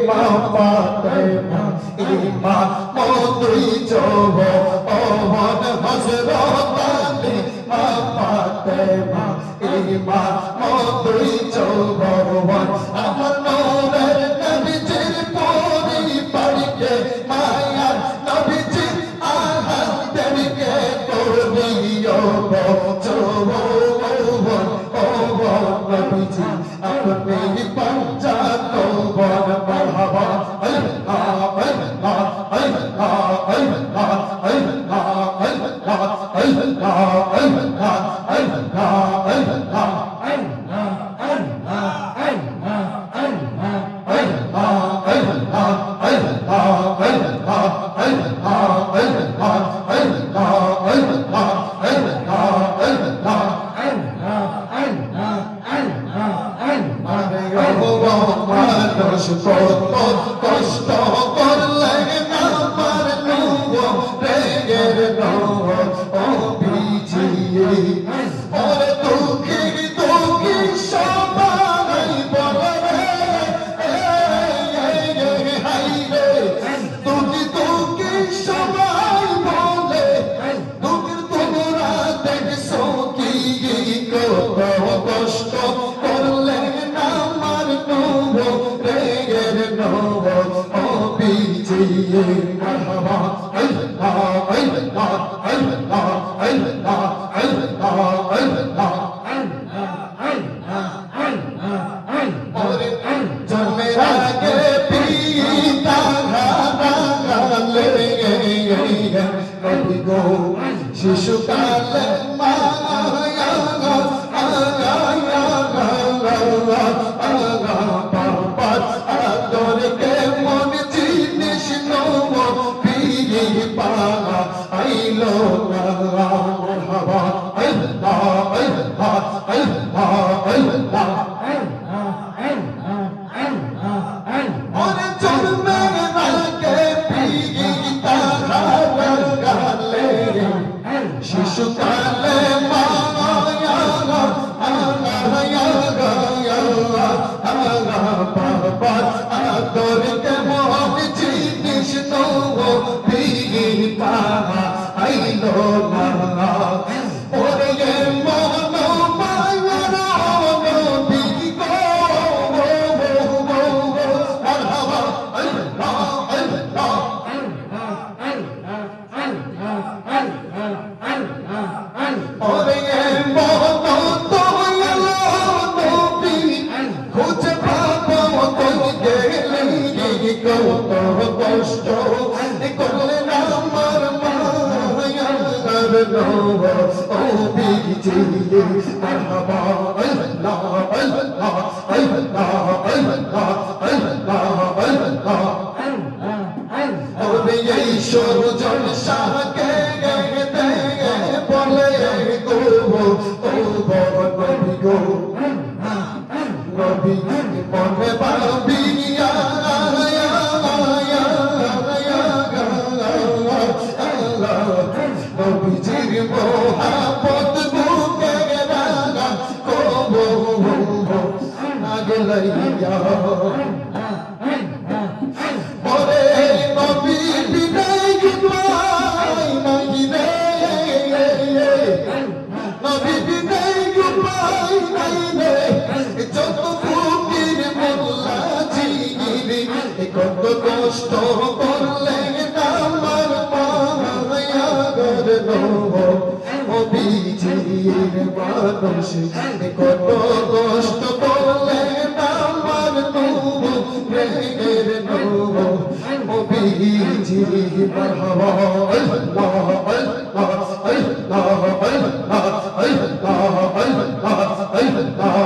মা ফাতেমা ইমাম দুই চোখ ওহদ হযরত আলী মা ফাতেমা ইমাম দুই চোখ আমার নূরের নবীজির পরিবারকে মায়ার নবীজির আহাদেরকে করিও নবীজি আপনি পঞ্চাত বন মারহাবা আল্লাহ আল্লাহ আল্লাহ আল্লাহ আল্লাহ আল্লাহ আল্লাহ আল্লাহ আল্লাহ কষ্ট করলে আমার রেগের ও পিছিয়ে ওরে দুঃখী দুঃখী সবাই বলে হাই রে দুঃখী দুঃখী সবাই বলে দুঃখের তোমরা দেখছো কি কষ্ট করলে আমার রেগের ও পিছিয়ে মারহাবা আল্লাহ আল্লাহ আল্লাহ আল্লাহ আল্লাহ আল্লাহ জন্মের আগে পিতা হারালে নবী গো শিশুকালে মায়া বাবার আদরকে মন জিনিস নবী পাওয়া আইলো মারহাবা আল্লাহ আল্লাহ আল্লাহ আল্লাহ ওরে জন্মের আগে পিতা হারালে শিশুকালে মায়া বাবার আদরকে মন জিনিস নবী পাওয়া আইলো না ওরে মন মায়ার নবী গো মারহাবা আল্লাহ আল্লাহ ওরে মন দয়াল নবী খুঁজে পাবো গেলে কত কষ্ট করলে আমার মায়ার ও বিজিয়ে মারহাবা আল্লাহ আল্লাহ আল্লাহ আল্লাহ আল্লাহ আল্লাহ ওরে এই সরজন শাহকে বলে গো ও নবী গো নবী মনে পাবি নবীজির মোহাবত বুকে রাখা কবো আগে লইয়া ওরে নবী বিদায় গুপাই নাই রে নবী বিদায় গুপাই নাই রে যত ফকির মোল্লা জিগিরি কত কষ্ট করলে আমার মায়া গর ও বিজির মানুষ কত কষ্ট করলে আমার রেগের ও বিজি মারহাবা আল্লাহ আল্লাহ আল্লাহ আল্লাহ আল্লাহ আল্লাহ আল্লাহ